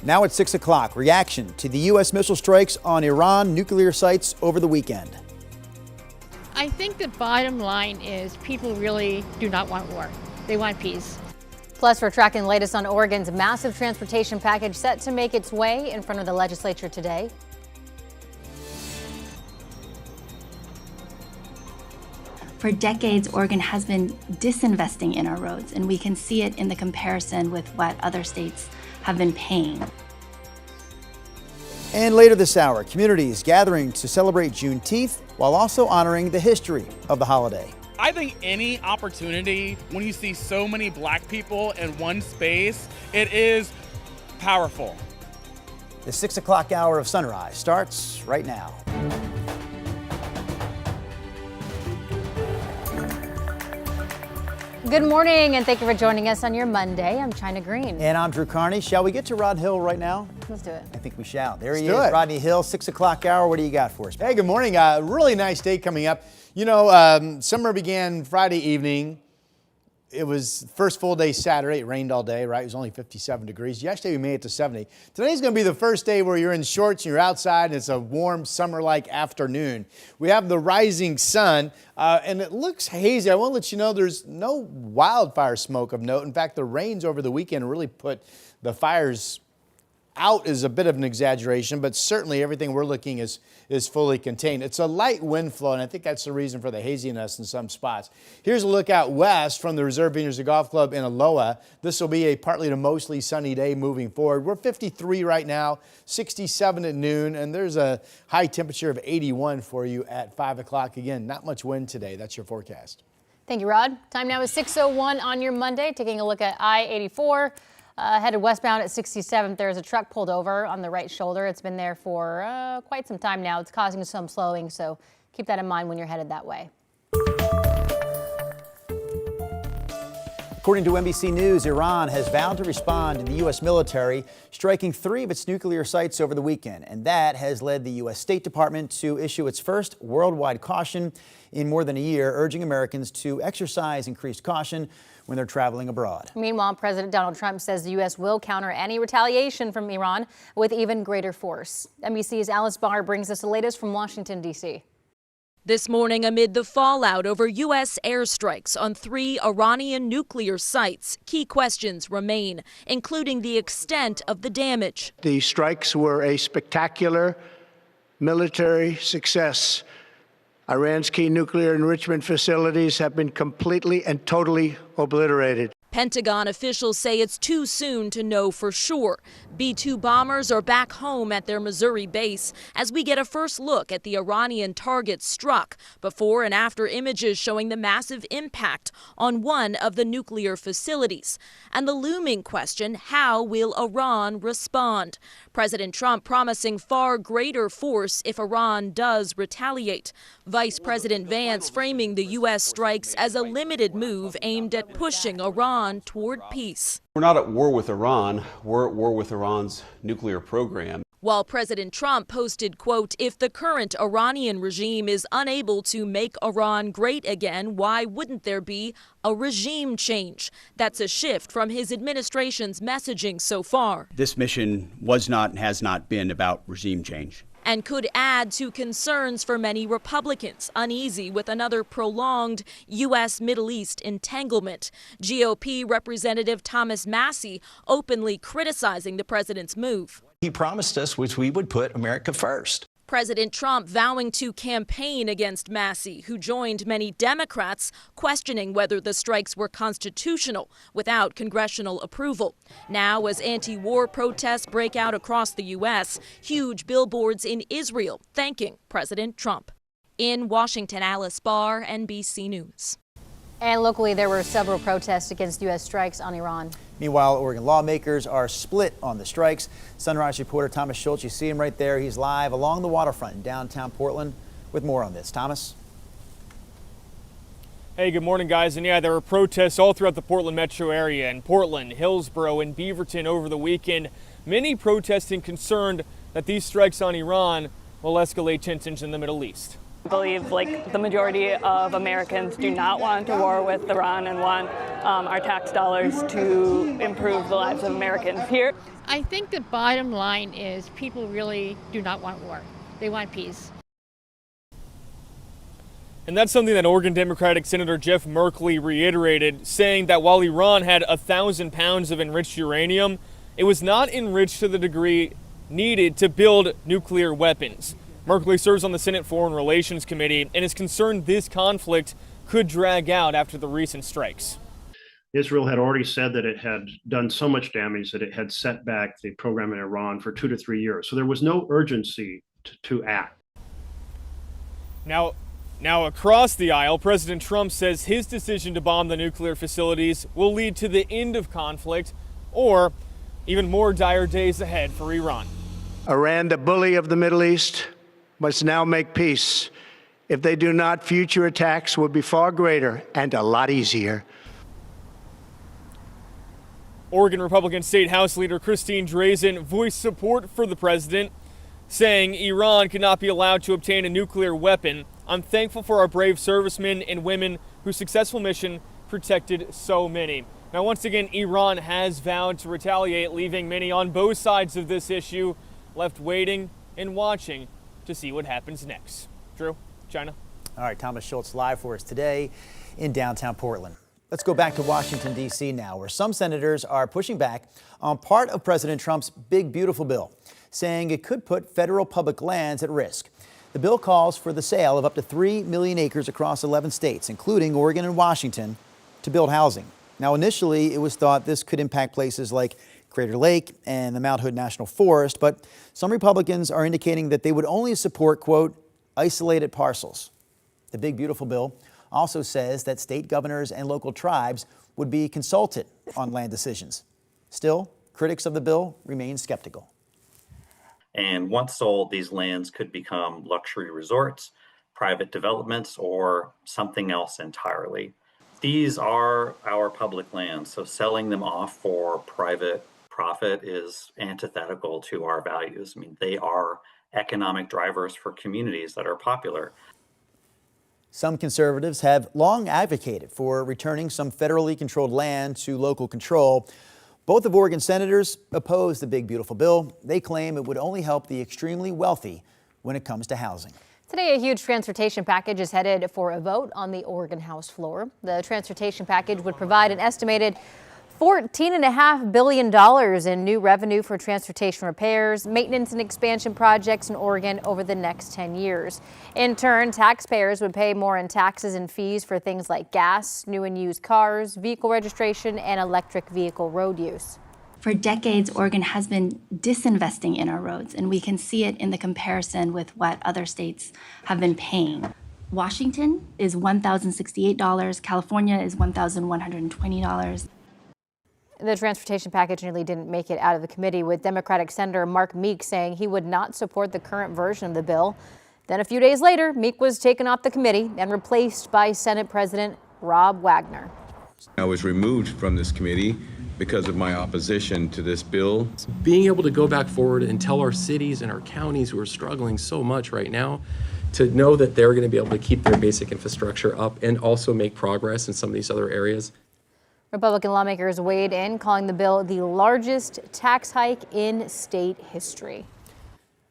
Now at 6 o'clock, reaction to the U.S. missile strikes on Iran nuclear sites over the weekend. I think the bottom line is people really do not want war. They want peace. Plus, we're tracking the latest on Oregon's massive transportation package set to make its way in front of the legislature today. For decades, Oregon has been disinvesting in our roads, and we can see it in the comparison with what other states have been paying. And later this hour, communities gathering to celebrate Juneteenth while also honoring the history of the holiday. I think any opportunity when you see so many black people in one space, it is powerful. The 6 o'clock hour of sunrise starts right now. Good morning, and thank you for joining us on your Monday. I'm China Green. And I'm Drew Carney. Shall we get to Rod Hill right now? Let's do it. I think we shall. There he Let's do is, it. Rodney Hill, 6 o'clock hour. What do you got for us? Hey, good morning. Really nice day coming up. You know, summer began Friday evening. It was first full day Saturday. It rained all day, right? It was only 57 degrees. Yesterday we made it to 70. Today's going to be the first day where you're in shorts and you're outside and it's a warm summer-like afternoon. We have the rising sun and it looks hazy. I want to let you know there's no wildfire smoke of note. In fact, the rains over the weekend really put the fires out is a bit of an exaggeration, but certainly everything we're looking is fully contained. It's a light wind flow, and I think that's the reason for the haziness in some spots. Here's a look out west from the Reserve Vineyards Golf Club in Aloha. This will be a partly to mostly sunny day moving forward. We're 53 right now, 67 at noon, and there's a high temperature of 81 for you at 5 o'clock. Again, not much wind today. That's your forecast. Thank you, Rod. Time now is 6:01 on your Monday. Taking a look at I-84. Headed westbound at 67th, there's a truck pulled over on the right shoulder. It's been there for quite some time now. It's causing some slowing, so keep that in mind when you're headed that way. According to NBC News, Iran has vowed to respond to the U.S. military, striking 3 of its nuclear sites over the weekend. And that has led the U.S. State Department to issue its first worldwide caution in more than a year, urging Americans to exercise increased caution when they're traveling abroad. Meanwhile, President Donald Trump says the U.S. will counter any retaliation from Iran with even greater force. NBC's Alice Barr brings us the latest from Washington, D.C. This morning, amid the fallout over U.S. airstrikes on 3 Iranian nuclear sites, key questions remain, including the extent of the damage. The strikes were a spectacular military success. Iran's key nuclear enrichment facilities have been completely and totally obliterated. Pentagon officials say it's too soon to know for sure. B-2 bombers are back home at their Missouri base as we get a first look at the Iranian targets struck, before and after images showing the massive impact on one of the nuclear facilities. And the looming question, how will Iran respond? President Trump promising far greater force if Iran does retaliate. Vice President Vance framing the U.S. strikes as a limited move aimed at pushing Iran toward peace. We're not at war with Iran, we're at war with Iran's nuclear program. While President Trump posted, quote, "If the current Iranian regime is unable to make Iran great again, why wouldn't there be a regime change?" That's a shift from his administration's messaging so far. This mission was not and has not been about regime change. And could add to concerns for many Republicans, uneasy with another prolonged U.S. Middle East entanglement. GOP Representative Thomas Massie openly criticizing the president's move. He promised us which we would put America first. President Trump vowing to campaign against Massie, who joined many Democrats questioning whether the strikes were constitutional without congressional approval. Now, as anti-war protests break out across the U.S., huge billboards in Israel thanking President Trump. In Washington, Alice Barr, NBC News. And locally, there were several protests against U.S. strikes on Iran. Meanwhile, Oregon lawmakers are split on the strikes. Sunrise reporter Thomas Schultz, you see him right there. He's live along the waterfront in downtown Portland with more on this. Thomas? Hey, good morning, guys. And yeah, there were protests all throughout the Portland metro area in Portland, Hillsborough, and Beaverton over the weekend. Many protesting concerned that these strikes on Iran will escalate tensions in the Middle East. I believe the majority of Americans do not want a war with Iran and want our tax dollars to improve the lives of Americans here. I think the bottom line is people really do not want war. They want peace. And that's something that Oregon Democratic Senator Jeff Merkley reiterated, saying that while Iran had 1,000 pounds of enriched uranium, it was not enriched to the degree needed to build nuclear weapons. Merkley serves on the Senate Foreign Relations Committee and is concerned this conflict could drag out after the recent strikes. Israel had already said that it had done so much damage that it had set back the program in Iran for 2 to 3 years. So there was no urgency to act. Now across the aisle, President Trump says his decision to bomb the nuclear facilities will lead to the end of conflict or even more dire days ahead for Iran. Iran, the bully of the Middle East, must now make peace. If they do not, future attacks will be far greater and a lot easier. Oregon Republican State House Leader Christine Drazen voiced support for the president, saying Iran could not be allowed to obtain a nuclear weapon. I'm thankful for our brave servicemen and women whose successful mission protected so many. Now, once again, Iran has vowed to retaliate, leaving many on both sides of this issue left waiting and watching to see what happens next. Drew, China. All right, Thomas Schultz live for us today in downtown Portland. Let's go back to Washington, D.C. now, where some senators are pushing back on part of President Trump's big, beautiful bill, saying it could put federal public lands at risk. The bill calls for the sale of up to 3 million acres across 11 states, including Oregon and Washington, to build housing. Now, initially, it was thought this could impact places like Crater Lake and the Mount Hood National Forest, but some Republicans are indicating that they would only support, quote, isolated parcels. The big, beautiful bill also says that state governors and local tribes would be consulted on land decisions. Still, critics of the bill remain skeptical. And once sold, these lands could become luxury resorts, private developments, or something else entirely. These are our public lands, so selling them off for private profit is antithetical to our values. I mean, they are economic drivers for communities that are popular. Some conservatives have long advocated for returning some federally controlled land to local control. Both of Oregon senators oppose the big, beautiful bill. They claim it would only help the extremely wealthy when it comes to housing. Today, a huge transportation package is headed for a vote on the Oregon House floor. The transportation package would provide an estimated $14.5 billion in new revenue for transportation repairs, maintenance and expansion projects in Oregon over the next 10 years. In turn, taxpayers would pay more in taxes and fees for things like gas, new and used cars, vehicle registration, and electric vehicle road use. For decades, Oregon has been disinvesting in our roads, and we can see it in the comparison with what other states have been paying. Washington is $1,068, California is $1,120. The transportation package nearly didn't make it out of the committee, with Democratic Senator Mark Meek saying he would not support the current version of the bill. Then a few days later, Meek was taken off the committee and replaced by Senate President Rob Wagner. I was removed from this committee because of my opposition to this bill. Being able to go back forward and tell our cities and our counties who are struggling so much right now to know that they're going to be able to keep their basic infrastructure up and also make progress in some of these other areas. Republican lawmakers weighed in, calling the bill the largest tax hike in state history.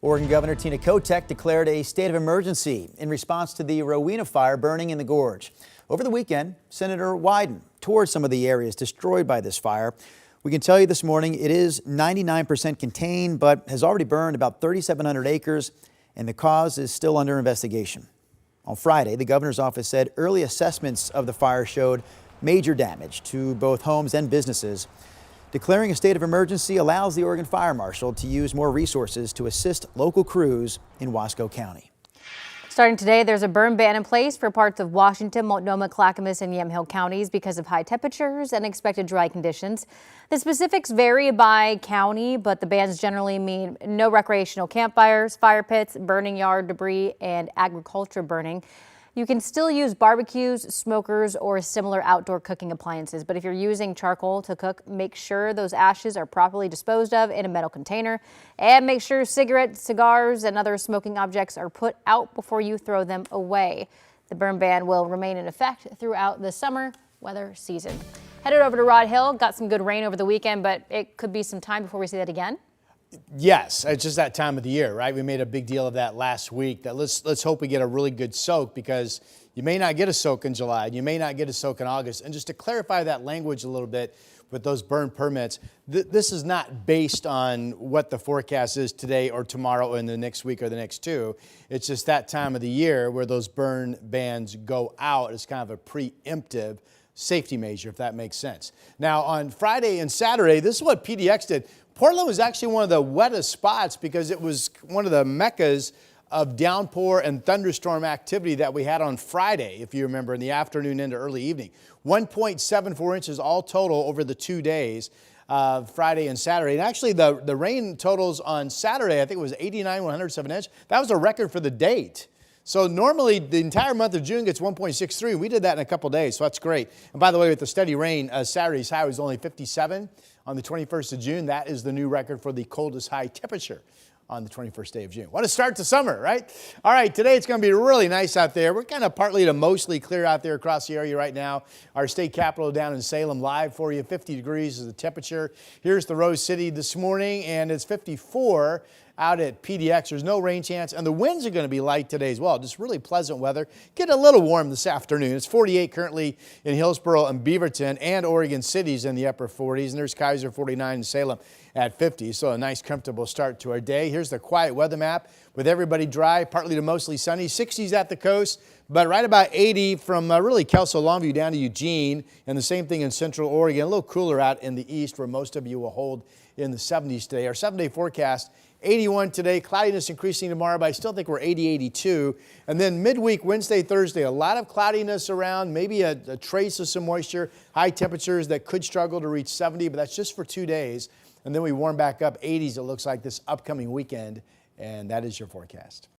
Oregon Governor Tina Kotek declared a state of emergency in response to the Rowena fire burning in the gorge. Over the weekend, Senator Wyden toured some of the areas destroyed by this fire. We can tell you this morning it is 99% contained, but has already burned about 3,700 acres, and the cause is still under investigation. On Friday, the governor's office said early assessments of the fire showed major damage to both homes and businesses. Declaring a state of emergency allows the Oregon Fire Marshal to use more resources to assist local crews in Wasco County. Starting today, there's a burn ban in place for parts of Washington, Multnomah, Clackamas, and Yamhill counties because of high temperatures and expected dry conditions. The specifics vary by county, but the bans generally mean no recreational campfires, fire pits, burning yard debris, and agriculture burning. You can still use barbecues, smokers, or similar outdoor cooking appliances, but if you're using charcoal to cook, make sure those ashes are properly disposed of in a metal container, and make sure cigarettes, cigars, and other smoking objects are put out before you throw them away. The burn ban will remain in effect throughout the summer weather season. Headed over to Rod Hill, got some good rain over the weekend, but it could be some time before we see that again. Yes, it's just that time of the year, right? We made a big deal of that last week. That let's hope we get a really good soak, because you may not get a soak in July, you may not get a soak in August. And just to clarify that language a little bit with those burn permits, this is not based on what the forecast is today or tomorrow or in the next week or the next two. It's just that time of the year where those burn bans go out as kind of a preemptive safety measure, if that makes sense. Now, on Friday and Saturday, this is what PDX did. Portland was actually one of the wettest spots because it was one of the meccas of downpour and thunderstorm activity that we had on Friday, if you remember, in the afternoon into early evening. 1.74 inches all total over the 2 days, Friday and Saturday. And actually, the rain totals on Saturday, I think it was 89/107 inch. That was a record for the date. So normally the entire month of June gets 1.63. We did that in a couple days, so that's great. And by the way, with the steady rain, Saturday's high was only 57 on the 21st of June. That is the new record for the coldest high temperature on the 21st day of June. What a start to summer, right? All right, today it's going to be really nice out there. We're kind of partly to mostly clear out there across the area right now. Our state capitol down in Salem live for you. 50 degrees is the temperature. Here's the Rose City this morning, and it's 54 out at PDX. There's no rain chance, and the winds are going to be light today as well. Just really pleasant weather. Get a little warm this afternoon. It's 48 currently in Hillsborough and Beaverton, and Oregon City's in the upper 40s, and there's Kaiser 49 in Salem at 50. So a nice comfortable start to our day. Here's the quiet weather map with everybody dry, partly to mostly sunny. 60s at the coast, but right about 80 from really Kelso Longview down to Eugene, and the same thing in Central Oregon. A little cooler out in the east where most of you will hold in the 70s today. Our 7-day forecast, 81 today, cloudiness increasing tomorrow, but I still think we're 80, 82. And then midweek, Wednesday, Thursday, a lot of cloudiness around, maybe a trace of some moisture, high temperatures that could struggle to reach 70, but that's just for 2 days. And then we warm back up 80s, it looks like, this upcoming weekend, and that is your forecast.